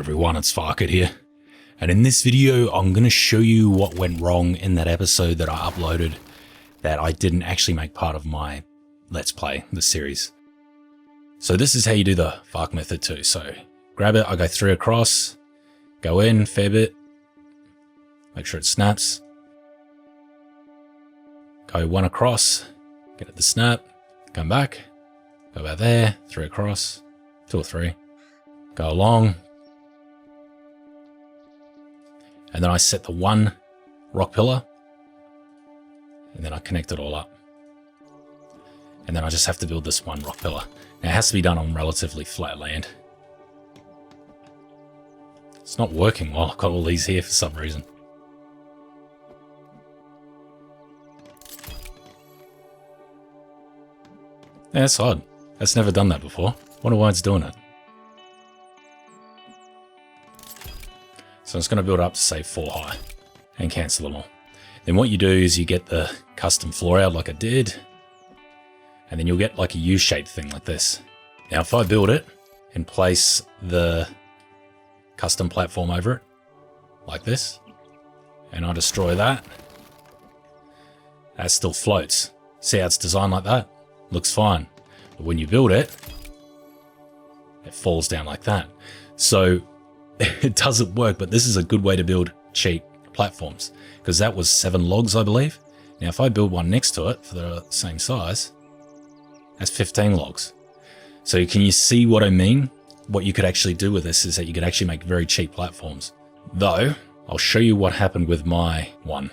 everyone, it's Farkit here, and in this video I'm going to show you what went wrong in that episode that I uploaded that I didn't actually make part of my Let's Play, the series. So this is how you do the Fark method too. So grab it, I go 3 across, go in, fair bit, make sure it snaps, go 1 across, get it to snap, come back, go about there, 3 across, 2 or 3, go along, and then I set the 1 rock pillar, and then I connect it all up. And then I just have to build this 1 rock pillar. Now it has to be done on relatively flat land. It's not working well, I've got all these here for some reason. Yeah, that's odd. That's never done that before. Wonder why it's doing it. So I'm just going to build up to say 4 high and cancel them all. Then what you do is you get the custom floor out like I did, and then you'll get like a U-shaped thing like this. Now if I build it and place the custom platform over it like this, and I destroy that, that still floats. See how it's designed like that? Looks fine. But when you build it, it falls down like that. So it doesn't work, but this is a good way to build cheap platforms, because that was 7 logs, I believe. Now if I build one next to it for the same size, that's 15 logs. So can you see what I mean? What you could actually do with this is that you could actually make very cheap platforms. Though, I'll show you what happened with my one.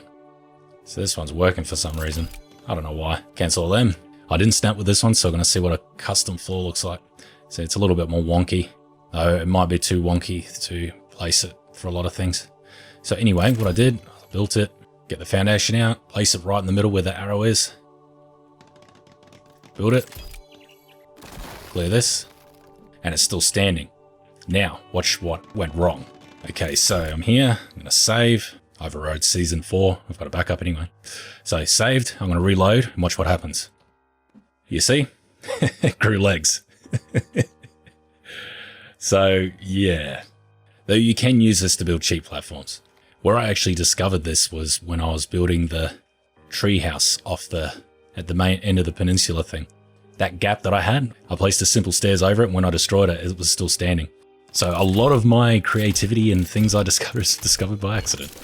So this one's working for some reason. I don't know why. Cancel all them. I didn't snap with this one, so I'm going to see what a custom floor looks like. So it's a little bit more wonky. Though it might be too wonky to place it for a lot of things. So anyway, what I did, I built it, get the foundation out, place it right in the middle where the arrow is. Build it. Clear this. And it's still standing. Now, watch what went wrong. Okay, so I'm here, I'm going to save. I overrode season 4. I've got a backup anyway. So saved, I'm going to reload and watch what happens. You see? It grew legs. So, yeah. Though you can use this to build cheap platforms. Where I actually discovered this was when I was building the tree house at the main end of the peninsula thing. That gap that I had, I placed a simple stairs over it, and when I destroyed it, it was still standing. So a lot of my creativity and things I discovered is discovered by accident.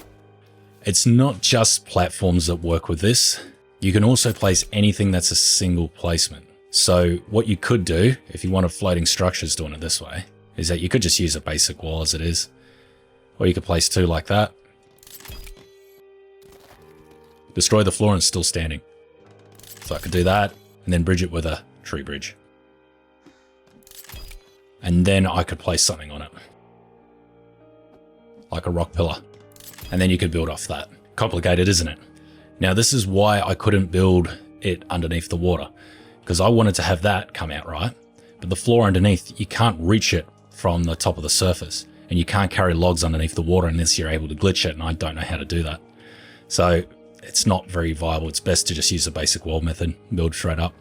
It's not just platforms that work with this. You can also place anything that's a single placement. So what you could do, if you wanted floating structures doing it this way, is that you could just use a basic wall as it is. Or you could place 2 like that. Destroy the floor and it's still standing. So I could do that, and then bridge it with a tree bridge. And then I could place something on it. Like a rock pillar. And then you could build off that. Complicated, isn't it? Now this is why I couldn't build it underneath the water. Because I wanted to have that come out right. But the floor underneath, you can't reach it from the top of the surface. And you can't carry logs underneath the water unless you're able to glitch it, and I don't know how to do that. So it's not very viable. It's best to just use the basic wall method, build straight up.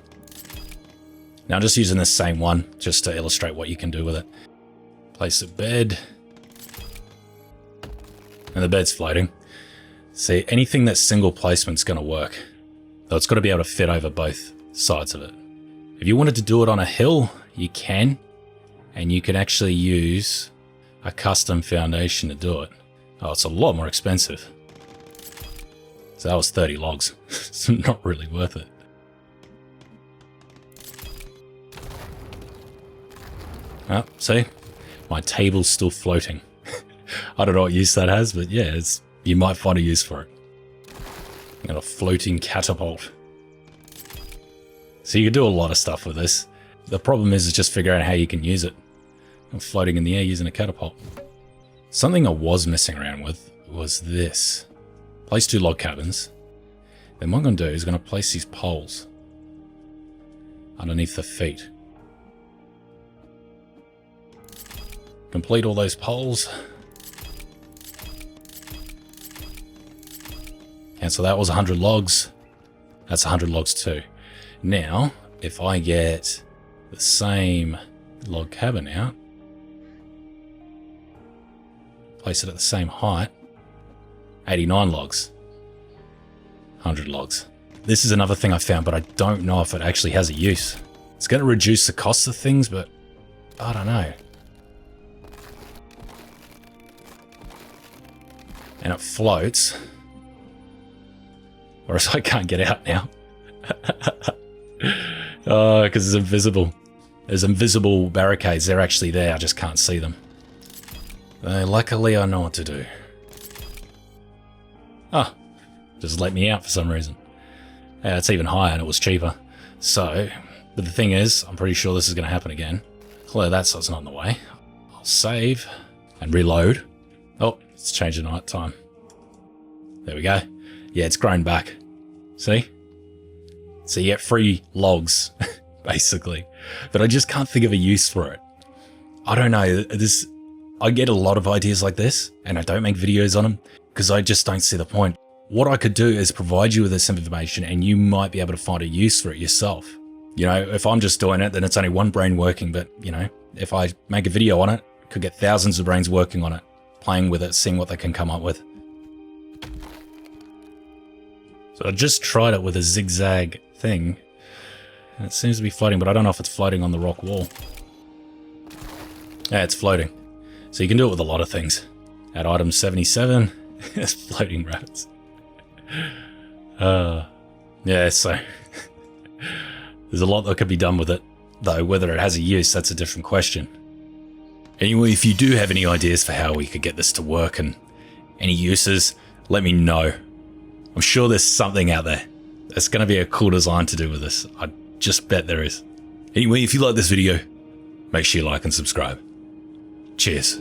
Now I'm just using this same one just to illustrate what you can do with it. Place a bed. And the bed's floating. See, anything that's single placement's going to work. Though it's got to be able to fit over both sides of it. If you wanted to do it on a hill, you can. And you can actually use a custom foundation to do it. Oh, it's a lot more expensive. So that was 30 logs. It's not really worth it. Oh, see? My table's still floating. I don't know what use that has, but yeah, you might find a use for it. Got a floating catapult. So you can do a lot of stuff with this. The problem is just figuring out how you can use it. I'm floating in the air using a catapult. Something I was messing around with was this. Place 2 log cabins. Then what I'm going to do is going to place these poles underneath the feet. Complete all those poles. And so that was 100 logs. That's 100 logs too. Now, if I get the same log cabin out, place it at the same height. 89 logs. 100 logs. This is another thing I found, but I don't know if it actually has a use. It's going to reduce the cost of things, but I don't know. And it floats. Whereas I can't get out now. Oh, because it's invisible. There's invisible barricades. They're actually there. I just can't see them. Luckily, I know what to do. Oh, just let me out for some reason. Yeah, it's even higher and it was cheaper. So, but the thing is, I'm pretty sure this is going to happen again. Clear that so it's not in the way. I'll save and reload. Oh, it's changed to night time. There we go. Yeah, it's grown back. See? So you get free logs, basically. But I just can't think of a use for it. I don't know. I get a lot of ideas like this, and I don't make videos on them, because I just don't see the point. What I could do is provide you with this information, and you might be able to find a use for it yourself. You know, if I'm just doing it, then it's only one brain working, but, you know, if I make a video on it, I could get thousands of brains working on it, playing with it, seeing what they can come up with. So I just tried it with a zigzag thing. And it seems to be floating, but I don't know if it's floating on the rock wall. Yeah, it's floating. So you can do it with a lot of things. At item 77, it's floating rabbits. Yeah, so there's a lot that could be done with it, though whether it has a use, that's a different question. Anyway, if you do have any ideas for how we could get this to work and any uses, let me know. I'm sure there's something out there. There's going to be a cool design to do with this. I just bet there is. Anyway, if you like this video, make sure you like and subscribe. Cheers.